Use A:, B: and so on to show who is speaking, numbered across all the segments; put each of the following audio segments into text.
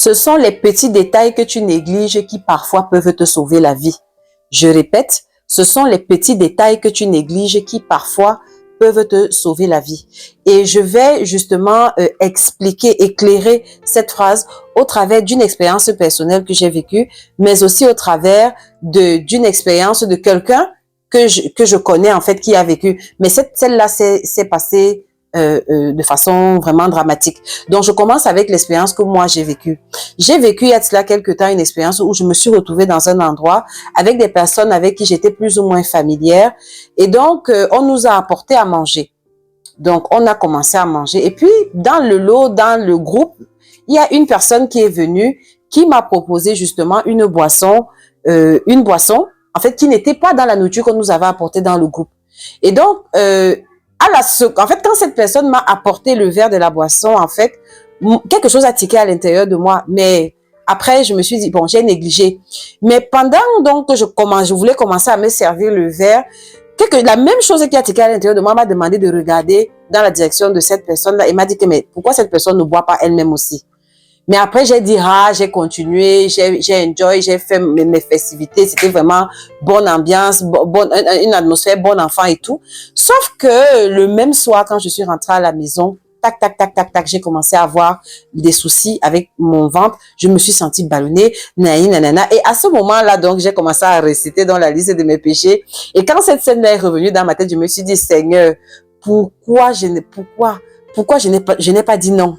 A: Ce sont les petits détails que tu négliges qui parfois peuvent te sauver la vie. Je répète, ce sont les petits détails que tu négliges qui parfois peuvent te sauver la vie. Et je vais justement éclairer cette phrase au travers d'une expérience personnelle que j'ai vécue, mais aussi au travers d'une expérience de quelqu'un que je connais en fait qui a vécu. Mais celle-là s'est passée de façon vraiment dramatique. Donc, je commence avec l'expérience que moi, j'ai vécue. J'ai vécu il y a de cela quelques temps une expérience où je me suis retrouvée dans un endroit avec des personnes avec qui j'étais plus ou moins familière. Et donc, on nous a apporté à manger. Donc, on a commencé à manger. Et puis, dans le lot, dans le groupe, il y a une personne qui est venue, qui m'a proposé justement une boisson, en fait, qui n'était pas dans la nourriture qu'on nous avait apportée dans le groupe. Et donc, en fait, quand cette personne m'a apporté le verre de la boisson, en fait, quelque chose a tiqué à l'intérieur de moi. Mais après, je me suis dit, bon, j'ai négligé. Mais pendant donc que je voulais commencer à me servir le verre, la même chose qui a tiqué à l'intérieur de moi m'a demandé de regarder dans la direction de cette personne-là et m'a dit que, mais pourquoi cette personne ne boit pas elle-même aussi? Mais après, j'ai dit, j'ai continué, j'ai enjoy, j'ai fait mes festivités. C'était vraiment bonne ambiance, une atmosphère, bon enfant et tout. Sauf que le même soir, quand je suis rentrée à la maison, tac, tac, tac, tac, tac, j'ai commencé à avoir des soucis avec mon ventre. Je me suis sentie ballonnée, nanana. Et à ce moment-là, donc, j'ai commencé à réciter dans la liste de mes péchés. Et quand cette scène-là est revenue dans ma tête, je me suis dit, Seigneur, pourquoi je n'ai pas dit non?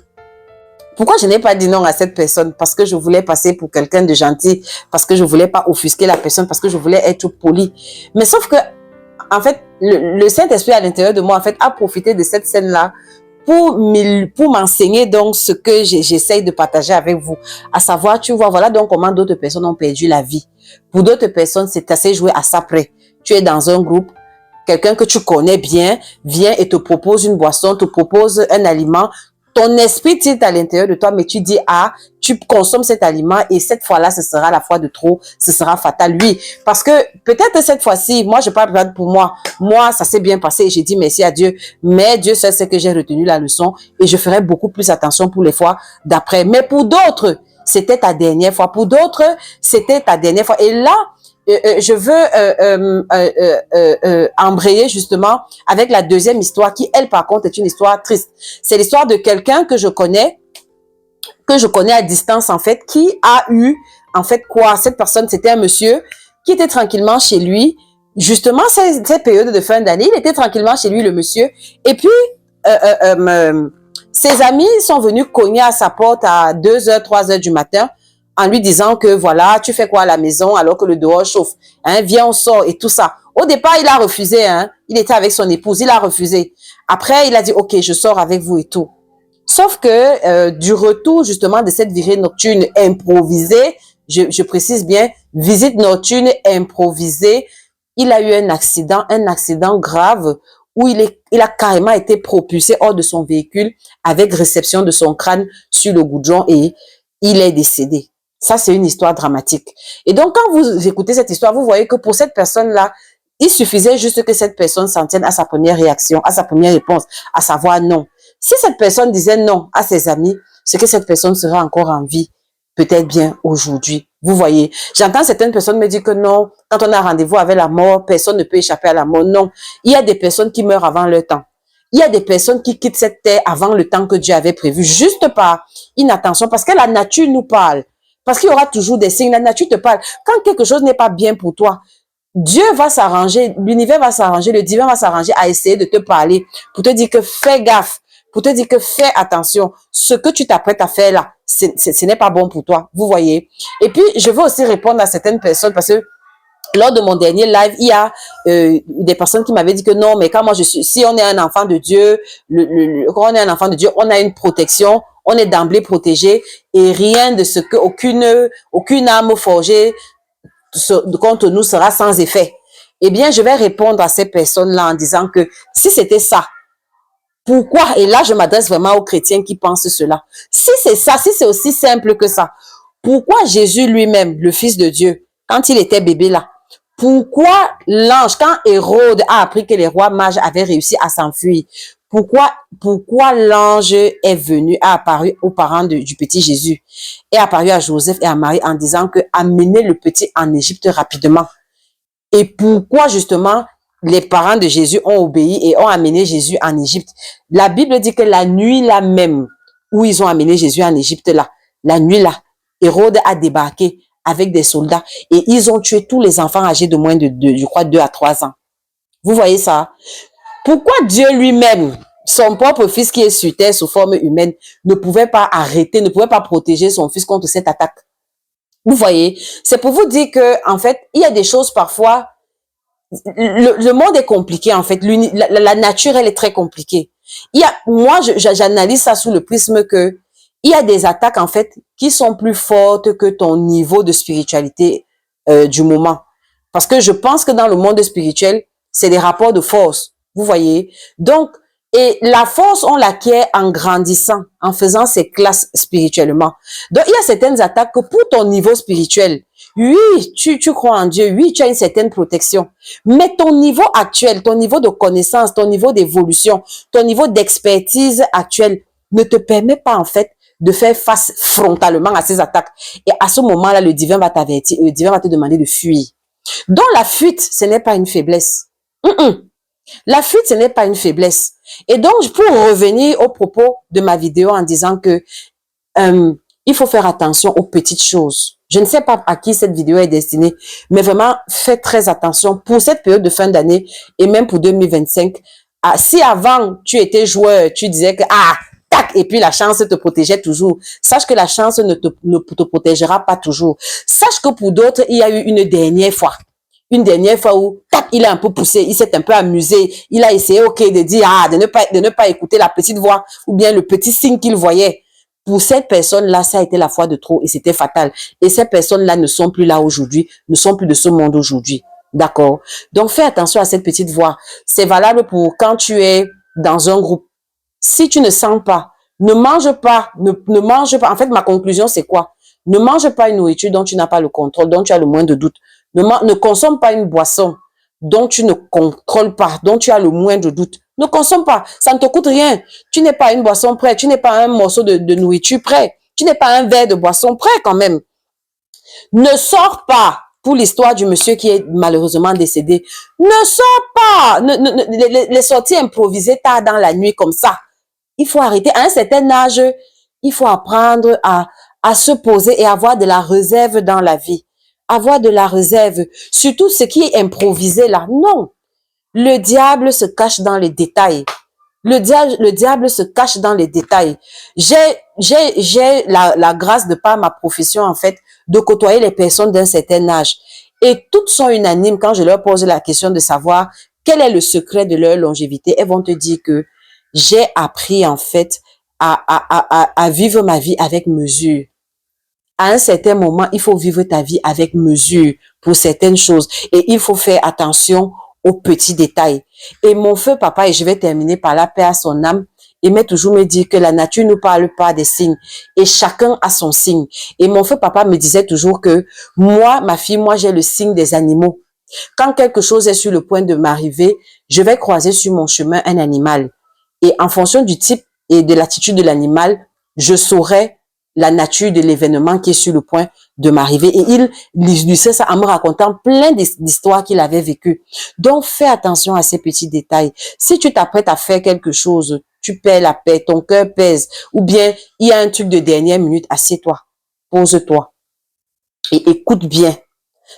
A: Pourquoi je n'ai pas dit non à cette personne? Parce que je voulais passer pour quelqu'un de gentil, parce que je voulais pas offusquer la personne, parce que je voulais être poli. Mais sauf que, en fait, le Saint-Esprit à l'intérieur de moi, en fait, a profité de cette scène-là pour m'enseigner donc ce que j'essaye de partager avec vous. À savoir, tu vois, voilà donc comment d'autres personnes ont perdu la vie. Pour d'autres personnes, c'est assez joué à ça près. Tu es dans un groupe, quelqu'un que tu connais bien vient et te propose une boisson, te propose un aliment. Ton esprit tilt à l'intérieur de toi, mais tu dis, tu consommes cet aliment et cette fois-là, ce sera la fois de trop, ce sera fatal. Oui, parce que peut-être cette fois-ci, moi, je parle pour moi. Moi, ça s'est bien passé et j'ai dit merci à Dieu. Mais Dieu seul sait que j'ai retenu la leçon et je ferai beaucoup plus attention pour les fois d'après. Mais pour d'autres, c'était ta dernière fois. Pour d'autres, c'était ta dernière fois. Et là, je veux embrayer justement avec la deuxième histoire qui, elle, par contre, est une histoire triste. C'est l'histoire de quelqu'un que je connais à distance, en fait, qui a eu, en fait, quoi? Cette personne, c'était un monsieur qui était tranquillement chez lui. Justement, cette période de fin d'année, il était tranquillement chez lui, le monsieur. Et puis, ses amis sont venus cogner à sa porte à 2h, 3h du matin en lui disant que voilà, tu fais quoi à la maison alors que le dehors chauffe, hein, viens on sort et tout ça. Au départ, il a refusé, hein, il était avec son épouse, il a refusé. Après, il a dit ok, je sors avec vous et tout. Sauf que du retour justement de cette virée nocturne improvisée, je précise bien, visite nocturne improvisée, il a eu un accident grave où il a carrément été propulsé hors de son véhicule avec réception de son crâne sur le goudron et il est décédé. Ça, c'est une histoire dramatique. Et donc, quand vous écoutez cette histoire, vous voyez que pour cette personne-là, il suffisait juste que cette personne s'en tienne à sa première réaction, à sa première réponse, à savoir non. Si cette personne disait non à ses amis, c'est que cette personne serait encore en vie, peut-être bien aujourd'hui. Vous voyez, j'entends certaines personnes me dire que non, quand on a rendez-vous avec la mort, personne ne peut échapper à la mort. Non, il y a des personnes qui meurent avant leur temps. Il y a des personnes qui quittent cette terre avant le temps que Dieu avait prévu, juste par inattention, parce que la nature nous parle. Parce qu'il y aura toujours des signes. La nature te parle. Quand quelque chose n'est pas bien pour toi, Dieu va s'arranger, l'univers va s'arranger, le divin va s'arranger à essayer de te parler pour te dire que fais gaffe, pour te dire que fais attention. Ce que tu t'apprêtes à faire là, ce n'est pas bon pour toi. Vous voyez. Et puis, je veux aussi répondre à certaines personnes parce que lors de mon dernier live, il y a des personnes qui m'avaient dit que non, mais quand moi si on est un enfant de Dieu, quand on est un enfant de Dieu, on a une protection, on est d'emblée protégé et rien de ce que aucune arme forgée contre nous sera sans effet. Eh bien, je vais répondre à ces personnes-là en disant que si c'était ça, pourquoi, et là je m'adresse vraiment aux chrétiens qui pensent cela, si c'est ça, si c'est aussi simple que ça, pourquoi Jésus lui-même, le Fils de Dieu, quand il était bébé là, pourquoi l'ange, quand Hérode a appris que les rois mages avaient réussi à s'enfuir, pourquoi l'ange est venu, a apparu aux parents du petit Jésus, est apparu à Joseph et à Marie en disant que amenez le petit en Égypte rapidement. Et pourquoi justement les parents de Jésus ont obéi et ont amené Jésus en Égypte. La Bible dit que la nuit là même où ils ont amené Jésus en Égypte là, la nuit là, Hérode a débarqué avec des soldats et ils ont tué tous les enfants âgés de moins de, je crois, 2 à 3 ans. Vous voyez ça? Pourquoi Dieu lui-même, son propre fils qui est sur terre sous forme humaine, ne pouvait pas arrêter, ne pouvait pas protéger son fils contre cette attaque? Vous voyez? C'est pour vous dire que, en fait, il y a des choses parfois, le monde est compliqué, en fait. La nature, elle est très compliquée. Moi, j'analyse ça sous le prisme que il y a des attaques, en fait, qui sont plus fortes que ton niveau de spiritualité du moment. Parce que je pense que dans le monde spirituel, c'est des rapports de force. Vous voyez? Donc, et la force, on l'acquiert en grandissant, en faisant ses classes spirituellement. Donc, il y a certaines attaques que pour ton niveau spirituel, oui, tu crois en Dieu, oui, tu as une certaine protection. Mais ton niveau actuel, ton niveau de connaissance, ton niveau d'évolution, ton niveau d'expertise actuel ne te permet pas, en fait, de faire face frontalement à ces attaques. Et à ce moment-là, le divin va t'avertir, le divin va te demander de fuir. Donc, la fuite, ce n'est pas une faiblesse. La fuite, ce n'est pas une faiblesse. Et donc, pour revenir au propos de ma vidéo en disant que il faut faire attention aux petites choses. Je ne sais pas à qui cette vidéo est destinée, mais vraiment, faites très attention pour cette période de fin d'année et même pour 2025. Si avant, tu étais joueur, tu disais que, tac, et puis la chance te protégeait toujours. Sache que la chance ne te protégera pas toujours. Sache que pour d'autres, il y a eu une dernière fois. Une dernière fois où, tac, il a un peu poussé, il s'est un peu amusé, il a essayé, de dire, de ne pas écouter la petite voix ou bien le petit signe qu'il voyait. Pour cette personne-là, ça a été la fois de trop et c'était fatal. Et ces personnes-là ne sont plus là aujourd'hui, ne sont plus de ce monde aujourd'hui. D'accord? Donc, fais attention à cette petite voix. C'est valable pour quand tu es dans un groupe. Si tu ne sens pas, ne mange pas. En fait, ma conclusion, c'est quoi? Ne mange pas une nourriture dont tu n'as pas le contrôle, dont tu as le moins de doute. Ne consomme pas une boisson dont tu ne contrôles pas, dont tu as le moins de doute. Ne consomme pas. Ça ne te coûte rien. Tu n'es pas une boisson près. Tu n'es pas un morceau de nourriture près. Tu n'es pas un verre de boisson près quand même. Ne sors pas. Pour l'histoire du monsieur qui est malheureusement décédé. Ne sors pas. Les sorties improvisées tard dans la nuit comme ça. Il faut arrêter. À un certain âge, il faut apprendre à se poser et avoir de la réserve dans la vie. Avoir de la réserve. Surtout ce qui est improvisé là. Non. Le diable se cache dans les détails. Le diable se cache dans les détails. J'ai la grâce de par ma profession, en fait, de côtoyer les personnes d'un certain âge. Et toutes sont unanimes quand je leur pose la question de savoir quel est le secret de leur longévité. Elles vont te dire que j'ai appris, en fait, à vivre ma vie avec mesure. À un certain moment, il faut vivre ta vie avec mesure pour certaines choses. Et il faut faire attention aux petits détails. Et mon feu papa, et je vais terminer par la paix à son âme, aimait toujours me dire que la nature ne parle pas des signes. Et chacun a son signe. Et mon feu papa me disait toujours que moi, ma fille, moi j'ai le signe des animaux. Quand quelque chose est sur le point de m'arriver, je vais croiser sur mon chemin un animal. Et en fonction du type et de l'attitude de l'animal, je saurai la nature de l'événement qui est sur le point de m'arriver. Et il disait ça en me racontant plein d'histoires qu'il avait vécues. Donc, fais attention à ces petits détails. Si tu t'apprêtes à faire quelque chose, tu perds la paix, ton cœur pèse, ou bien il y a un truc de dernière minute, assieds-toi, pose-toi et écoute bien.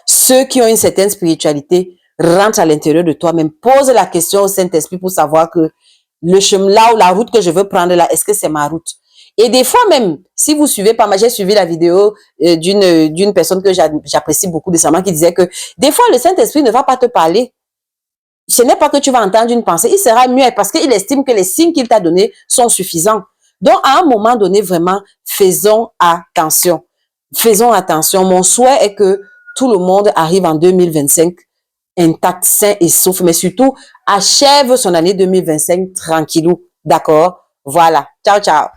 A: Ceux qui ont une certaine spiritualité, rentre à l'intérieur de toi-même, pose la question au Saint-Esprit pour savoir que le chemin là ou la route que je veux prendre là, est-ce que c'est ma route? Et des fois même, si vous suivez pas mal, j'ai suivi la vidéo d'une personne que j'apprécie beaucoup récemment qui disait que des fois le Saint-Esprit ne va pas te parler. Ce n'est pas que tu vas entendre une pensée, il sera muet parce qu'il estime que les signes qu'il t'a donnés sont suffisants. Donc à un moment donné, vraiment, faisons attention. Faisons attention. Mon souhait est que tout le monde arrive en 2025 intact, sain et sauf, mais surtout achève son année 2025 tranquillou. D'accord? Voilà. Ciao, ciao.